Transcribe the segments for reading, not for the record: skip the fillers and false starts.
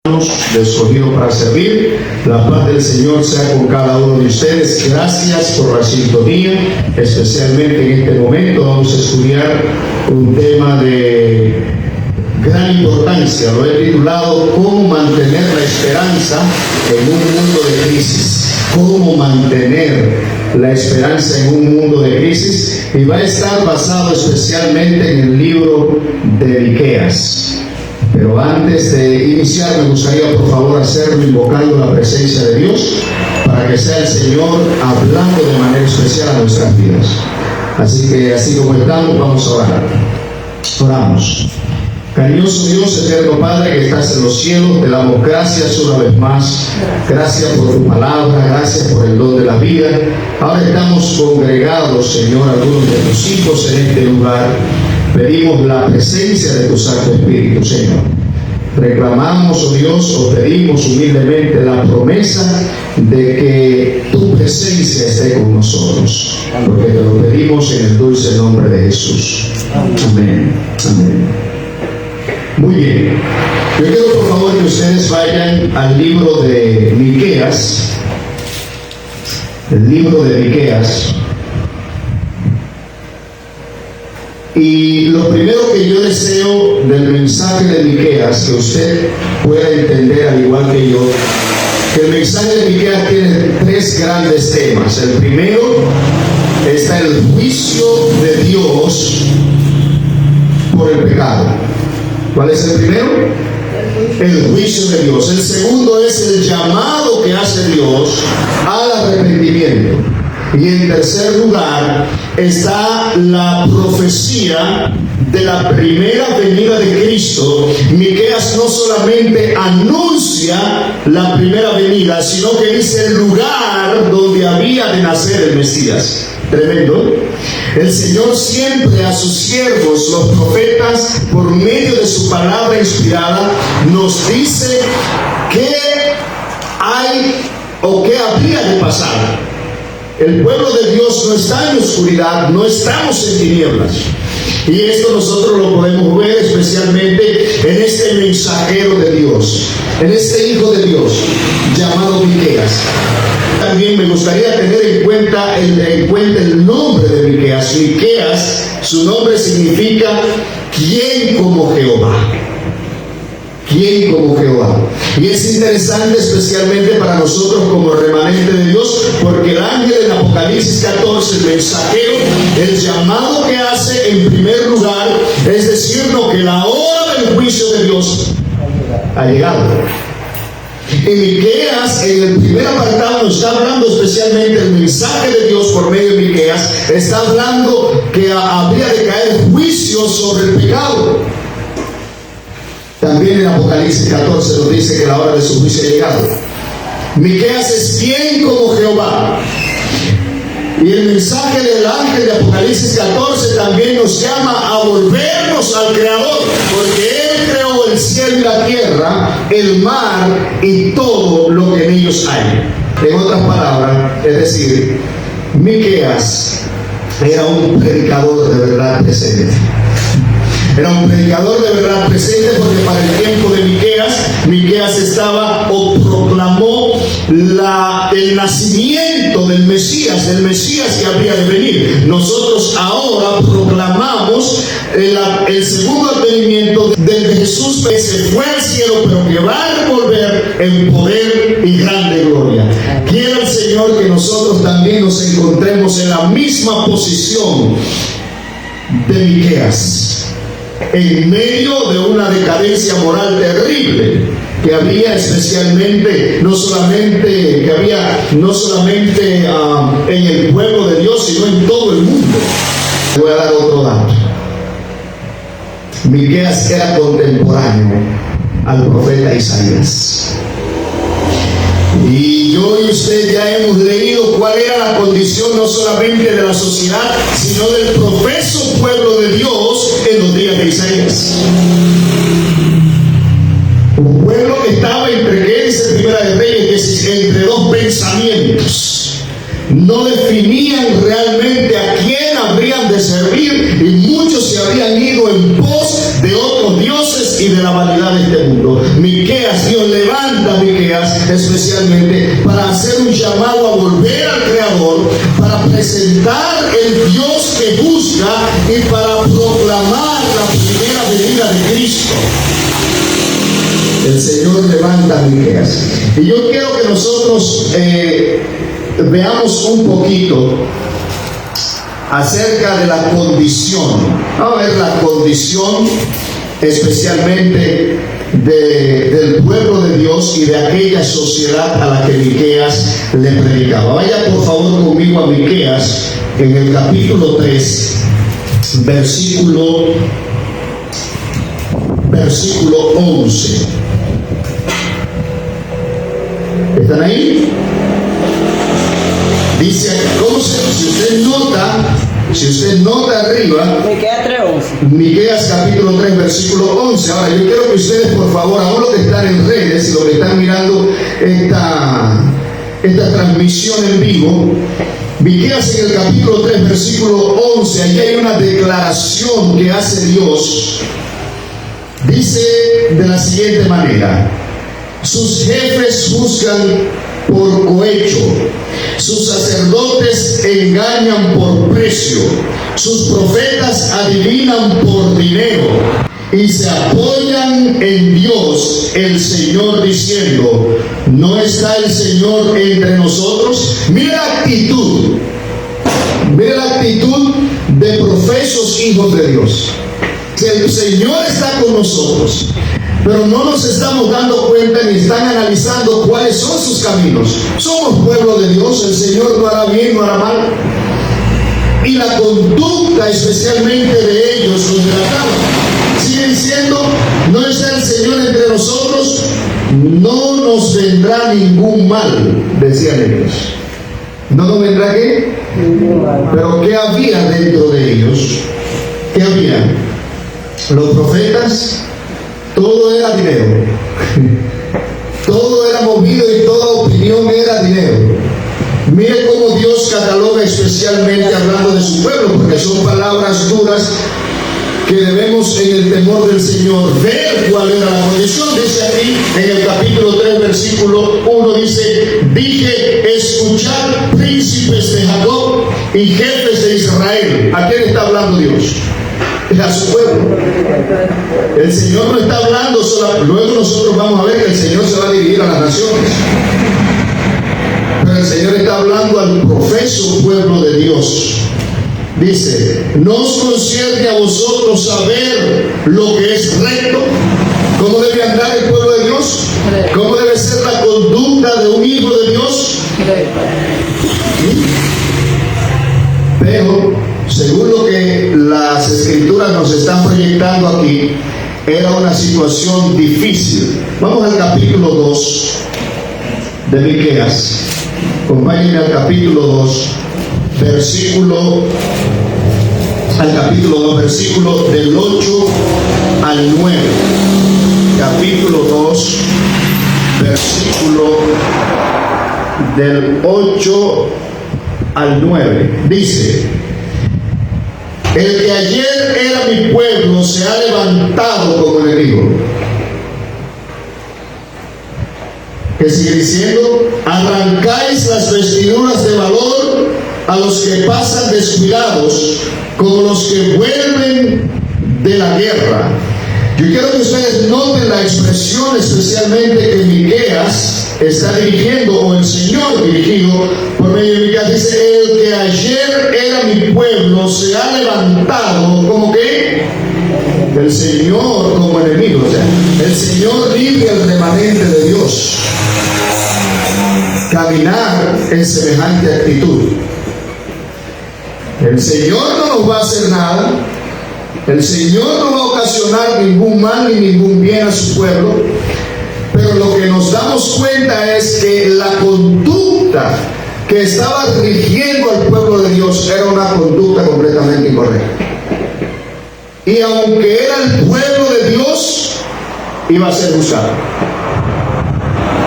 de escogido para servir. La paz del Señor sea con cada uno de ustedes. Gracias por la sintonía, especialmente en este momento. Vamos a estudiar un tema de gran importancia. Lo he titulado ¿Cómo mantener la esperanza en un mundo de crisis? ¿Cómo mantener la esperanza en un mundo de crisis? Y va a estar basado especialmente en el libro de Miqueas. Pero antes de iniciar, me gustaría por favor hacerlo invocando la presencia de Dios para que sea el Señor hablando de manera especial a nuestras vidas. Así que así como estamos, vamos a orar. Oramos. Cariñoso Dios, eterno Padre que estás en los cielos, te damos gracias una vez más. Gracias por tu palabra, gracias por el don de la vida. Ahora estamos congregados, Señor, algunos de tus hijos en este lugar. Pedimos la presencia de tu Santo Espíritu, Señor. Reclamamos, oh Dios, o pedimos humildemente la promesa de que tu presencia esté con nosotros. Porque te lo pedimos en el dulce nombre de Jesús. Amén. Amén. Muy bien. Yo quiero por favor que ustedes vayan al libro de Miqueas. El libro de Miqueas. Y lo primero que yo deseo del mensaje de Miqueas, que usted pueda entender al igual que yo, que el mensaje de Miqueas tiene tres grandes temas. El primero está el juicio de Dios por el pecado. ¿Cuál es el primero? El juicio de Dios. El segundo es el llamado que hace Dios al arrepentimiento. Y en tercer lugar está la profecía de la primera venida de Cristo. Miqueas no solamente anuncia la primera venida, sino que dice el lugar donde había de nacer el Mesías. Tremendo. El Señor siempre a sus siervos, los profetas, por medio de su palabra inspirada, nos dice qué hay o qué habría de pasar. El pueblo de Dios no está en oscuridad, no estamos en tinieblas. Y esto nosotros lo podemos ver especialmente en este mensajero de Dios, en este hijo de Dios llamado Miqueas. También me gustaría tener en cuenta el nombre de Miqueas. Miqueas, su nombre significa ¿quién como Jehová? ¿Quién como Jehová? Y es interesante especialmente para nosotros como remanente de Dios, porque el ángel en Apocalipsis 14, el mensajero, el llamado que hace en primer lugar es decirnos que la hora del juicio de Dios ha llegado. En Miqueas, en el primer apartado, nos está hablando especialmente el mensaje de Dios por medio de Miqueas. Está hablando que habría de caer juicio sobre el pecado. También en Apocalipsis 14 nos dice que la hora de su juicio ha llegado. Miqueas es bien como Jehová. Y el mensaje del ángel de Apocalipsis 14 también nos llama a volvernos al Creador, porque Él creó el cielo y la tierra, el mar y todo lo que en ellos hay. En otras palabras, es decir, Miqueas era un predicador de verdad presente. Era un predicador de verdad presente porque para el tiempo de Miqueas estaba o proclamó el nacimiento del Mesías que habría de venir. Nosotros ahora proclamamos el segundo advenimiento del Jesús que se fue al cielo pero que va a volver en poder y grande gloria. Quiera el Señor que nosotros también nos encontremos en la misma posición de Miqueas, en medio de una decadencia moral terrible que había especialmente, no solamente en el pueblo de Dios, sino en todo el mundo. Voy a dar otro dato. Miqueas era contemporáneo al profeta Isaías. Y yo y usted ya hemos leído cuál era la condición no solamente de la sociedad, sino del profeso pueblo de Dios en los días de Isaías. Un pueblo que estaba entre, ¿qué dice Primera de Reyes? Entre dos pensamientos. No definían realmente a quién habrían de servir y muchos se habrían ido en pos de otros dioses y de la vanidad de este mundo. Miqueas Miqueas, Dios levanta a Miqueas especialmente para hacer un llamado a volver al Creador, para presentar el Dios que busca y para proclamar la primera venida de Cristo. El Señor levanta a Miqueas. Y yo quiero que nosotros veamos un poquito acerca de la condición. Vamos a ver la condición especialmente del pueblo de Dios y de aquella sociedad a la que Miqueas le predicaba. Vaya por favor conmigo a Miqueas en el capítulo 3, versículo 11. ¿Están ahí? Dice, si usted nota arriba, Miqueas capítulo 3, versículo 11. Ahora, yo quiero que ustedes, por favor, aún los que están en redes y los que están mirando esta transmisión en vivo, Miqueas en el capítulo 3, versículo 11, allí hay una declaración que hace Dios. Dice de la siguiente manera: sus jefes juzgan por cohecho, sus sacerdotes engañan por precio, sus profetas adivinan por dinero y se apoyan en Dios el Señor diciendo, ¿no está el Señor entre nosotros? Mira la actitud de profesos hijos de Dios. Que el Señor está con nosotros, pero no nos estamos dando cuenta ni están analizando cuáles son sus caminos. Somos pueblo de Dios, el Señor no hará bien, no hará mal. Y la conducta especialmente de ellos los trataba. Siguen diciendo, no está el Señor entre nosotros, no nos vendrá ningún mal, decían ellos. ¿No nos vendrá qué? Ningún mal. Pero ¿qué había dentro de ellos? ¿Qué había? Los profetas, todo era dinero. Todo era movido y toda opinión era dinero. Mire cómo Dios cataloga especialmente hablando de su pueblo, porque son palabras duras que debemos en el temor del Señor ver cuál era la condición. Dice aquí en el capítulo 3, versículo 1, dice, dije, escuchad príncipes de Jacob y jefes de Israel. ¿A quién está hablando Dios? A su pueblo. El Señor no está hablando solo. Luego nosotros vamos a ver que el Señor se va a dividir a las naciones, pero el Señor está hablando al profeso pueblo de Dios. Dice, ¿no os concierne a vosotros saber lo que es recto? ¿Cómo debe andar el pueblo de Dios? ¿Cómo debe ser la conducta de un hijo de Dios? Pero según lo que las escrituras nos están proyectando aquí, era una situación difícil. Vamos al capítulo 2 de Miqueas. Acompáñenme al capítulo 2, versículo del 8 al 9. Capítulo 2, versículo del 8 al 9. Dice, el que ayer era mi pueblo se ha levantado como enemigo. Que sigue diciendo, arrancáis las vestiduras de valor a los que pasan descuidados, como los que vuelven de la guerra. Yo quiero que ustedes noten la expresión especialmente que Miqueas está dirigiendo, o el Señor dirigido por medio de Miqueas. Dice, el que ayer era mi pueblo se ha levantado como que el Señor como enemigo. O sea, el Señor libre al remanente de Dios caminar en semejante actitud. El Señor no nos va a hacer nada. El Señor no va a ocasionar ningún mal ni ningún bien a su pueblo, pero lo que nos damos cuenta es que la conducta que estaba rigiendo al pueblo de Dios era una conducta completamente incorrecta. Y aunque era el pueblo de Dios, iba a ser juzgado.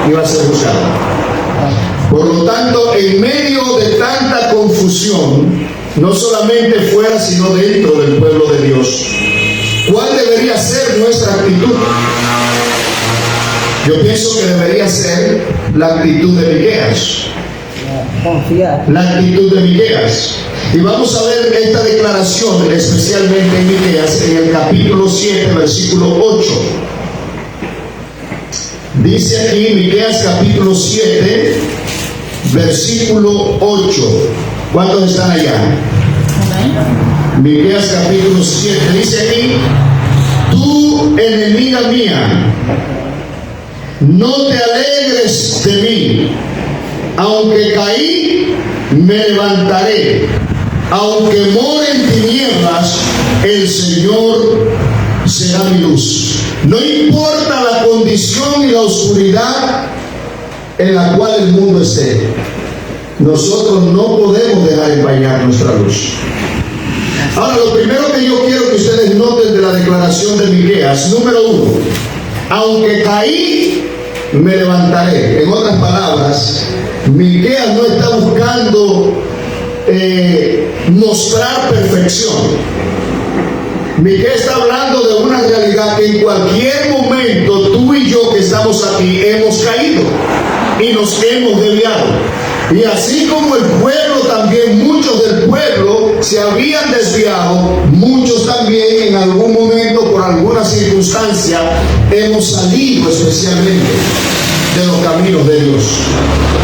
Iba a ser juzgado. Por lo tanto, en medio de tanta confusión, no solamente fuera, sino dentro del pueblo de Dios, ¿cuál debería ser nuestra actitud? Yo pienso que debería ser la actitud de Miqueas. Confiar. La actitud de Miqueas. Y vamos a ver esta declaración, especialmente en Miqueas, en el capítulo 7, versículo 8. Dice aquí, Miqueas capítulo 7, versículo 8. ¿Cuántos están allá? Amén. Miqueas capítulo 7. Dice aquí: tú, enemiga mía, no te alegres de mí. Aunque caí, me levantaré. Aunque more en tinieblas, el Señor será mi luz. No importa la condición y la oscuridad en la cual el mundo esté, nosotros no podemos dejar empañar nuestra luz. Ahora, lo primero que yo quiero que ustedes noten de la declaración de Miqueas, número 1, aunque caí, me levantaré. En otras palabras, Miqueas no está buscando mostrar perfección. Miqueas está hablando de una realidad que en cualquier momento tú y yo que estamos aquí hemos caído y nos hemos desviado. Y así como el pueblo también, muchos del pueblo se habían desviado, muchos también en algún momento por alguna circunstancia hemos salido especialmente de los caminos de Dios.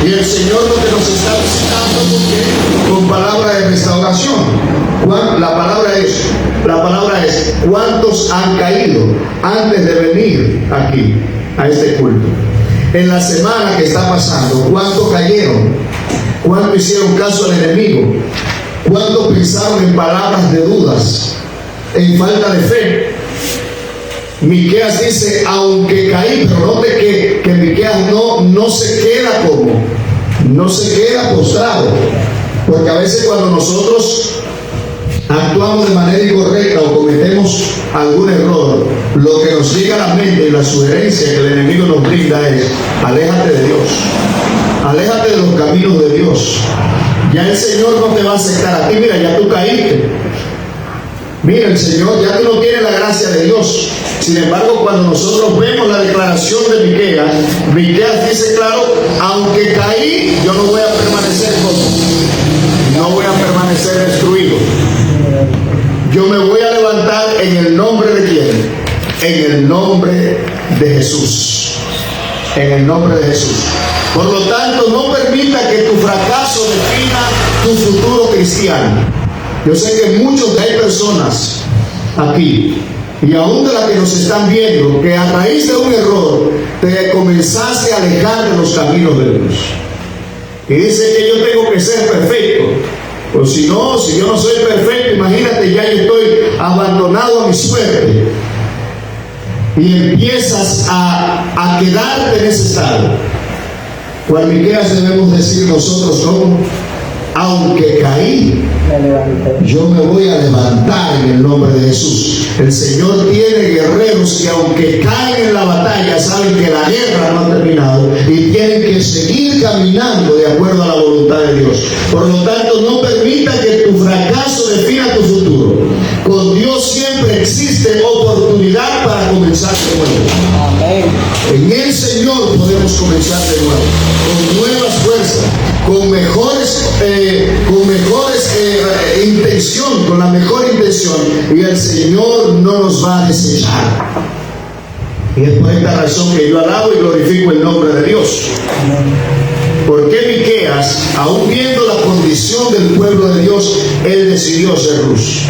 Y el Señor lo que nos está visitando con palabra de restauración. La palabra es ¿cuántos han caído antes de venir aquí a este culto? En la semana que está pasando, ¿cuántos cayeron? ¿Cuántos hicieron caso al enemigo? ¿Cuántos pensaron en palabras de dudas, en falta de fe? Miqueas dice, aunque caí, pero note que Miqueas no se queda no se queda postrado, porque a veces cuando nosotros actuamos de manera incorrecta o cometemos algún error, lo que nos llega a la mente y la sugerencia que el enemigo nos brinda es: aléjate de Dios, aléjate de los caminos de Dios. Ya el Señor no te va a aceptar a ti, mira, ya tú caíste. Mira, el Señor, ya tú no tienes la gracia de Dios. Sin embargo, cuando nosotros vemos la declaración de Miqueas, Miqueas dice claro, aunque caí, yo no voy a permanecer no voy a permanecer destruido. Yo me voy a levantar en el nombre de ¿quién? En el nombre de Jesús. En el nombre de Jesús. Por lo tanto, no permita que tu fracaso defina tu futuro cristiano. Yo sé que muchos hay personas aquí, y aún de las que nos están viendo, que a raíz de un error te comenzaste a alejar de los caminos de Dios. Y dice que yo tengo que ser perfecto. Pues si yo no soy perfecto, imagínate, ya yo estoy abandonado a mi suerte. Y empiezas a quedarte en ese estado. Cual Miqueas debemos decir nosotros, ¿no? Aunque caí, yo me voy a levantar en el nombre de Jesús. El Señor tiene guerreros que aunque caen en la batalla, saben que la guerra no ha terminado y tienen que seguir caminando de acuerdo a la voluntad de Dios. Por lo tanto, no permita que tu fracaso defina tu futuro. Con Dios siempre existe oportunidad para comenzar de nuevo. Amén. En el Señor podemos comenzar de nuevo, con nuevas fuerzas, con intención, con la mejor intención, y el Señor no nos va a desechar. Y es por esta razón que yo alabo y glorifico el nombre de Dios. Porque Miqueas, aún viendo la condición del pueblo de Dios, él decidió ser luz.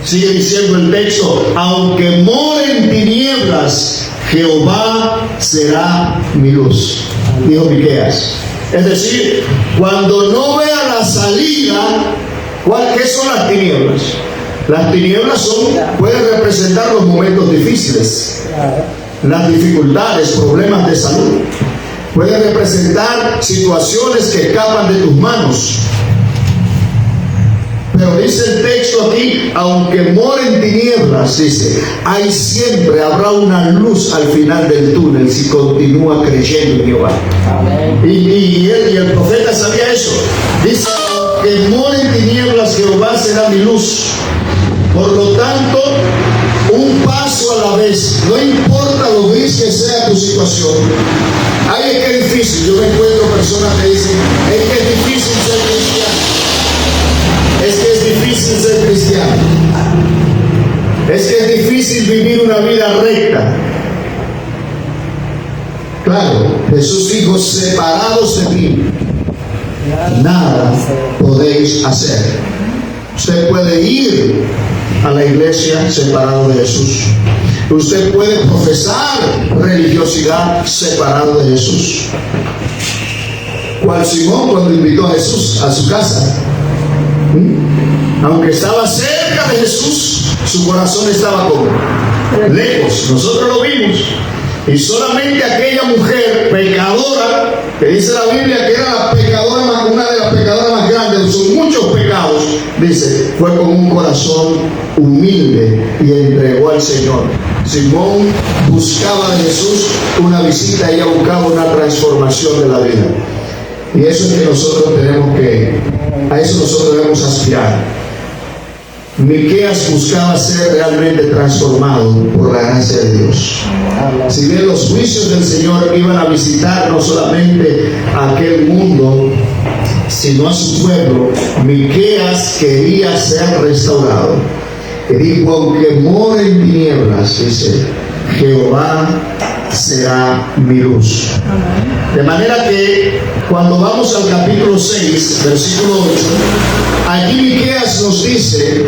Sigue diciendo el texto, aunque more en tinieblas, Jehová será mi luz, dijo Miqueas. Es decir, cuando no vea la salida, ¿qué son las tinieblas? Las tinieblas pueden representar los momentos difíciles, las dificultades, problemas de salud. Pueden representar situaciones que escapan de tus manos. Pero dice el texto aquí, aunque more en tinieblas, dice, habrá una luz al final del túnel si continúa creyendo en Jehová. Y el profeta sabía eso. Dice, aunque more en tinieblas, Jehová será mi luz. Por lo tanto, un un paso a la vez, no importa lo gris que sea tu situación. Ay, es que es difícil. Yo me encuentro personas que dicen, es que es difícil ser cristiano. Es que es difícil ser cristiano. Es que es difícil vivir una vida recta. Claro, Jesús dijo, separados de mí, nada podéis hacer. Usted puede ir a la iglesia separado de Jesús. Usted puede profesar religiosidad separado de Jesús. Cual Simón cuando invitó a Jesús a su casa. Aunque estaba cerca de Jesús, su corazón estaba como lejos. Nosotros lo vimos. Y solamente aquella mujer pecadora, que dice la Biblia que era la pecadora más, una de las pecadoras más grandes, de sus muchos pecados, dice, fue con un corazón humilde y entregó al Señor. Simón buscaba de Jesús una visita, ella buscaba una transformación de la vida. Y eso es que nosotros tenemos que, a eso nosotros debemos aspirar. Miqueas buscaba ser realmente transformado por la gracia de Dios. Si bien los juicios del Señor iban a visitar no solamente a aquel mundo, sino a su pueblo, Miqueas quería ser restaurado. Y dijo, aunque more en tinieblas, dice, Jehová será mi luz. De manera que cuando vamos al capítulo 6, versículo 8, allí Miqueas nos dice,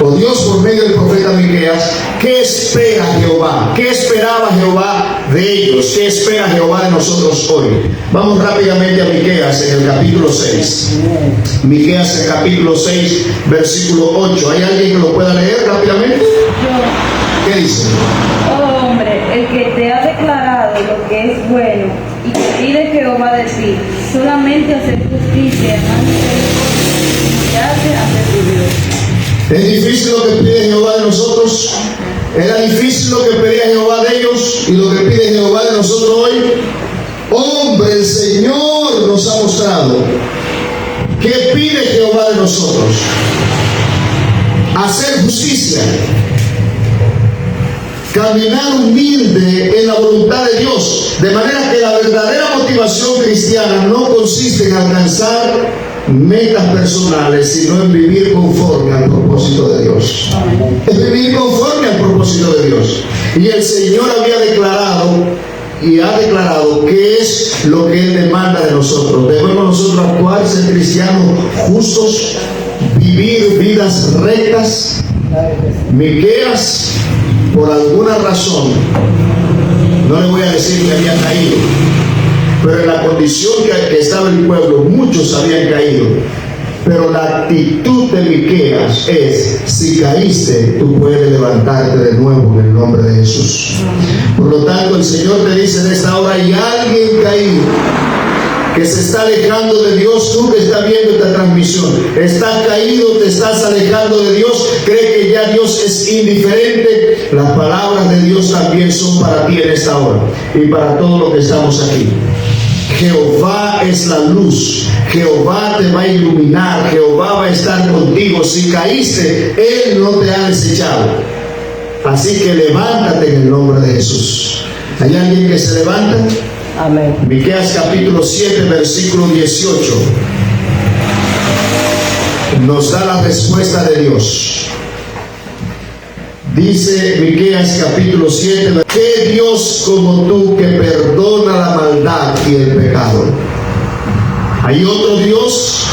o Dios por medio del profeta Miqueas, ¿qué espera Jehová? ¿Qué esperaba Jehová de ellos? ¿Qué espera Jehová de nosotros hoy? Vamos rápidamente a Miqueas en el capítulo 6. Miqueas en el capítulo 6, versículo 8. ¿Hay alguien que lo pueda leer rápidamente? ¿Qué dice? Oh hombre, el que te ha declarado lo que es bueno y que pide Jehová de ti, solamente hacer justicia, humillarse ante tu Dios. ¿Es difícil lo que pide Jehová de nosotros? ¿Era difícil lo que pedía Jehová de ellos y lo que pide Jehová de nosotros hoy? Hombre, el Señor nos ha mostrado. ¿Qué pide Jehová de nosotros? Hacer justicia. Caminar humilde en la voluntad de Dios, de manera que la verdadera motivación cristiana no consiste en alcanzar metas personales, sino en vivir conforme al propósito de Dios. Es vivir conforme al propósito de Dios. Y el Señor había declarado y ha declarado qué es lo que Él demanda de nosotros. Debemos nosotros actuar, ser cristianos justos, vivir vidas rectas. Miqueas, por alguna razón, no le voy a decir que había caído, pero en la condición que estaba el pueblo, muchos habían caído. Pero la actitud de Miqueas es, si caíste, tú puedes levantarte de nuevo en el nombre de Jesús. Por lo tanto, el Señor te dice en esta hora, hay alguien caído que se está alejando de Dios. Tú que estás viendo esta transmisión, estás caído, te estás alejando de Dios, cree que ya Dios es indiferente. Las palabras de Dios también son para ti en esta hora y para todos los que estamos aquí. Jehová es la luz, Jehová te va a iluminar, Jehová va a estar contigo. Si caíste, Él no te ha desechado. Así que levántate en el nombre de Jesús. ¿Hay alguien que se levanta? Amén. Miqueas capítulo 7, versículo 18 nos da la respuesta de Dios. Dice Miqueas capítulo 7, ¿qué Dios como tú que perdona la maldad y el pecado? ¿Hay otro Dios?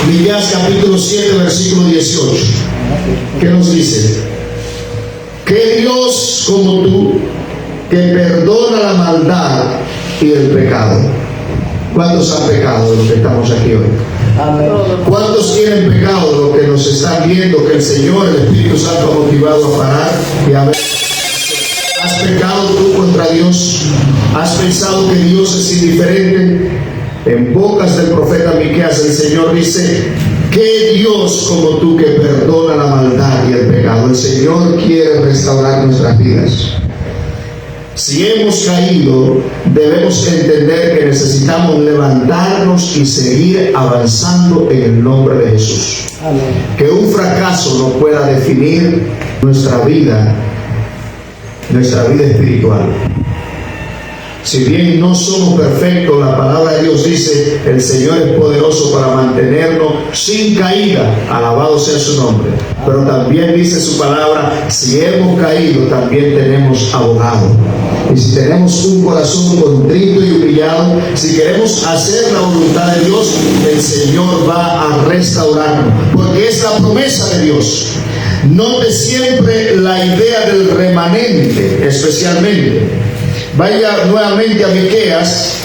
Miqueas capítulo 7, versículo 18. ¿Qué nos dice? ¿Qué Dios como tú que perdona la maldad y el pecado? ¿Cuántos han pecado de los que estamos aquí hoy? Amén. ¿Cuántos tienen pecado de los que nos están viendo, que el Señor, el Espíritu Santo ha motivado a parar y a ver? ¿Has pecado tú contra Dios? ¿Has pensado que Dios es indiferente? En bocas del profeta Miqueas el Señor dice, ¿qué Dios como tú que perdona la maldad y el pecado? El Señor quiere restaurar nuestras vidas. Si hemos caído, debemos entender que necesitamos levantarnos y seguir avanzando en el nombre de Jesús. Amén. Que un fracaso no pueda definir nuestra vida espiritual. Si bien no somos perfectos, la palabra de Dios dice: el Señor es poderoso para mantenernos sin caída, alabado sea su nombre. Pero también dice su palabra: si hemos caído, también tenemos abogado. Y si tenemos un corazón contrito y humillado, si queremos hacer la voluntad de Dios, el Señor va a restaurarnos, porque es la promesa de Dios. Note siempre la idea del remanente, especialmente. Vaya nuevamente a Miqueas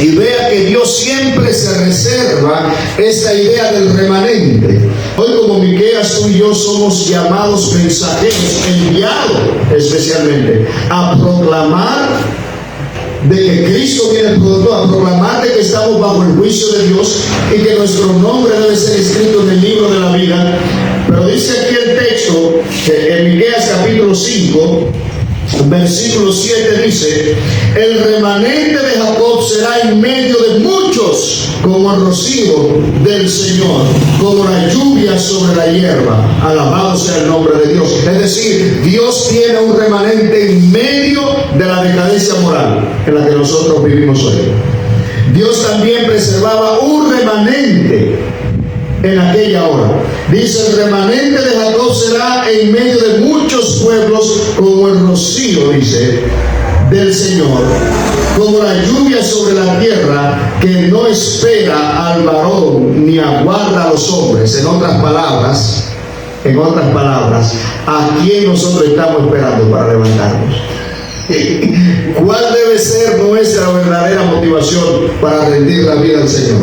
y vea que Dios siempre se reserva esta idea del remanente. Hoy, como Miqueas, tú y yo somos llamados mensajeros, enviados especialmente a proclamar de que Cristo viene pronto, a proclamar de que estamos bajo el juicio de Dios y que nuestro nombre debe ser escrito en el libro de la vida. Pero dice aquí el texto, en Miqueas capítulo 5, versículo 7 dice: el remanente de Jacob será en medio de muchos, como el rocío del Señor, como la lluvia sobre la hierba. Alabado sea el nombre de Dios. Es decir, Dios tiene un remanente en medio de la decadencia moral en la que nosotros vivimos hoy. Dios también preservaba un remanente en aquella hora. Dice: el remanente de Jacob será en medio de muchos pueblos, como el rocío, dice, del Señor, como la lluvia sobre la tierra, que no espera al varón ni aguarda a los hombres. En otras palabras, ¿a quién nosotros estamos esperando para levantarnos? ¿Cuál debe ser nuestra verdadera motivación para rendir la vida al Señor?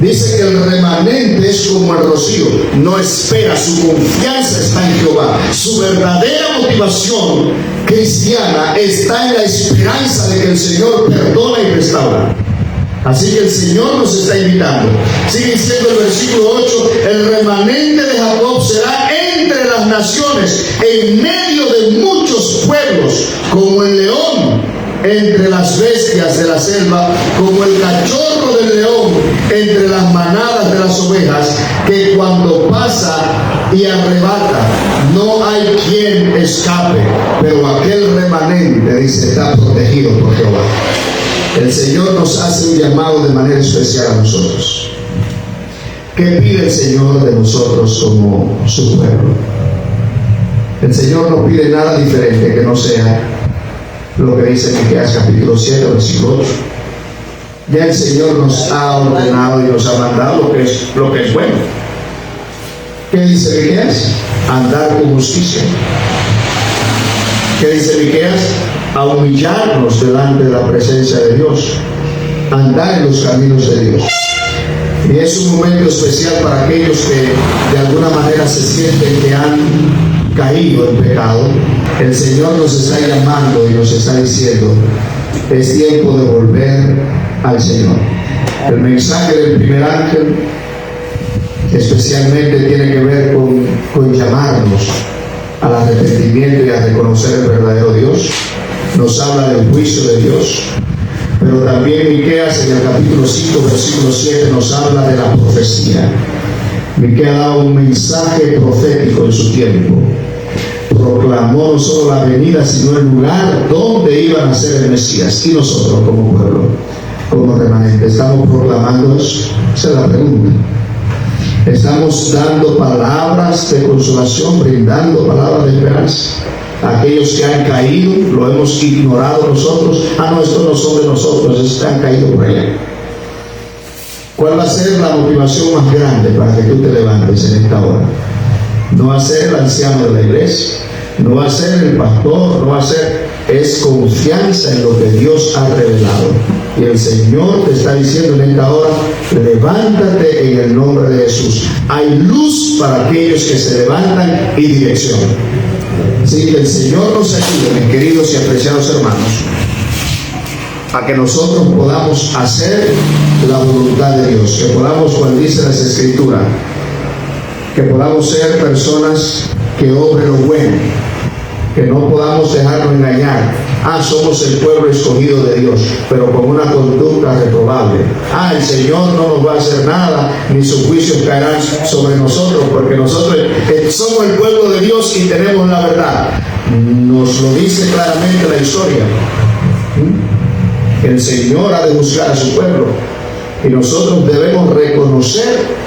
Dice que el remanente es como el rocío, no espera, su confianza está en Jehová. Su verdadera motivación cristiana está en la esperanza de que el Señor perdona y restaura. Así que el Señor nos está invitando. Sigue diciendo el versículo 8: el remanente de Jacob será entre las naciones, en medio de muchos pueblos, como el león entre las bestias de la selva, como el cachorro del león entre las manadas de las ovejas, que cuando pasa y arrebata, no hay quien escape, pero aquel remanente, dice, está protegido por Jehová. El Señor nos hace un llamado de manera especial a nosotros. ¿Qué pide el Señor de nosotros como su pueblo? El Señor no pide nada diferente que no sea lo que dice Miqueas capítulo 7, versículo 8. Ya el Señor nos ha ordenado y nos ha mandado lo que es bueno. ¿Qué dice Miqueas? Andar con justicia. ¿Qué dice Miqueas? A humillarnos delante de la presencia de Dios, andar en los caminos de Dios. Y es un momento especial para aquellos que de alguna manera se sienten que han caído en pecado. El Señor nos está llamando y nos está diciendo: es tiempo de volver al Señor. El mensaje del primer ángel especialmente tiene que ver con llamarnos al arrepentimiento y a reconocer el verdadero Dios. Nos habla del juicio de Dios, pero también Miqueas en el capítulo 5, versículo 7 nos habla de la profecía. Miqueas da un mensaje profético en su tiempo. Proclamó no solo la venida, sino el lugar donde iba a nacer el Mesías. Y nosotros como pueblo, como remanente, ¿estamos proclamando eso? Esa es la pregunta. ¿Estamos dando palabras de consolación, brindando palabras de esperanza? Aquellos que han caído, lo hemos ignorado nosotros. No, estos no son de nosotros, estos han caído por allá. ¿Cuál va a ser la motivación más grande para que tú te levantes en esta hora? No va a ser el anciano de la iglesia, no va a ser el pastor, no va a ser, es confianza en lo que Dios ha revelado. Y el Señor te está diciendo en esta hora: levántate en el nombre de Jesús. Hay luz para aquellos que se levantan y dirección. Así que el Señor nos ayude, mis queridos y apreciados hermanos, a que nosotros podamos hacer la voluntad de Dios, que podamos, como dice las Escrituras, que podamos ser personas que obren lo bueno, que no podamos dejarnos engañar, Somos el pueblo escogido de Dios, pero con una conducta reprobable. El Señor no nos va a hacer nada, ni sus juicios caerán sobre nosotros, porque nosotros somos el pueblo de Dios y tenemos la verdad. Nos lo dice claramente la historia. El Señor ha de juzgar a su pueblo, y nosotros debemos reconocer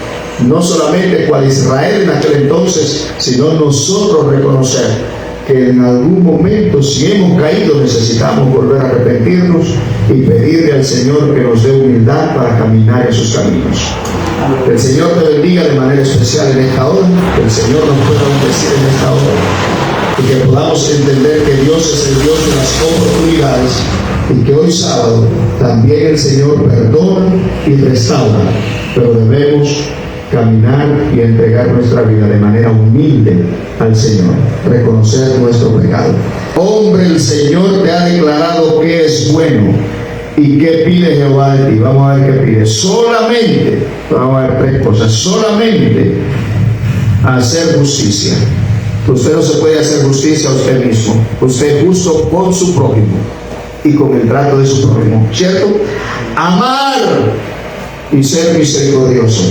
no solamente cuál Israel en aquel entonces, sino nosotros reconocer que en algún momento, si hemos caído, necesitamos volver a arrepentirnos y pedirle al Señor que nos dé humildad para caminar en sus caminos. Que el Señor te bendiga de manera especial en esta hora, que el Señor nos pueda bendecir en esta hora, y que podamos entender que Dios es el Dios de las oportunidades, y que hoy sábado también el Señor perdona y restaura, pero debemos caminar y entregar nuestra vida de manera humilde al Señor, reconocer nuestro pecado. Hombre, el Señor te ha declarado que es bueno. ¿Y qué pide Jehová de ti? Vamos a ver qué pide. Solamente, vamos a ver tres cosas. Solamente hacer justicia. Usted no se puede hacer justicia a usted mismo. Usted es justo con su prójimo y con el trato de su prójimo, ¿cierto? Amar y ser misericordioso.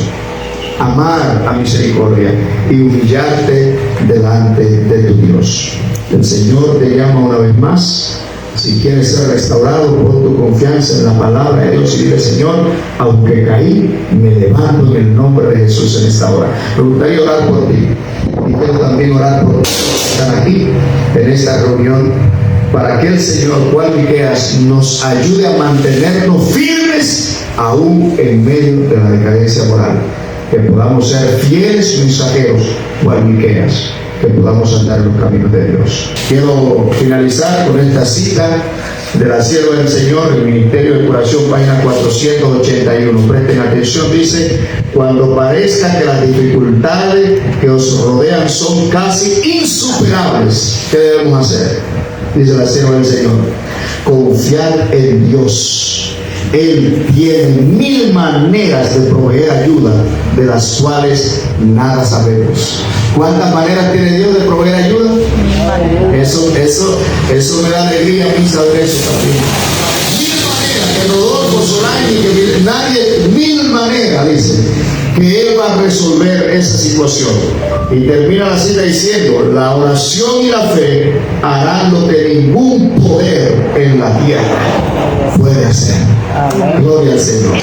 Amar a misericordia y humillarte delante de tu Dios. El Señor te llama una vez más. Si quieres ser restaurado, pon tu confianza en la palabra de Dios y dile: Señor, aunque caí, me levanto en el nombre de Jesús en esta hora. Me gustaría orar por ti, y quiero también orar por todos los que están aquí en esta reunión, para que el Señor, cual Miqueas, nos ayude a mantenernos firmes aún en medio de la decadencia moral. Que podamos ser fieles mensajeros, cual Miqueas, que podamos andar en los caminos de Dios. Quiero finalizar con esta cita de la sierva del Señor, el Ministerio de Curación, página 481. Presten atención, dice: cuando parezca que las dificultades que os rodean son casi insuperables, ¿qué debemos hacer? Dice la sierva del Señor: confiad en Dios. Él tiene 1000 maneras de proveer ayuda, de las cuales nada sabemos. ¿Cuántas maneras tiene Dios de proveer ayuda? Eso me da alegría a mí saber eso también. 1000 maneras, que Rodolfo Solani, que nadie, 1000 maneras, dice, que Él va a resolver esa situación. Y termina la cita diciendo: la oración y la fe harán lo que ningún poder en la tierra puede hacer. Amén. Gloria al Señor.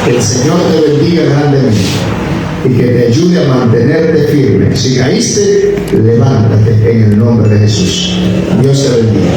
Que el Señor te bendiga grandemente y que te ayude a mantenerte firme. Si caíste, levántate en el nombre de Jesús. Dios te bendiga.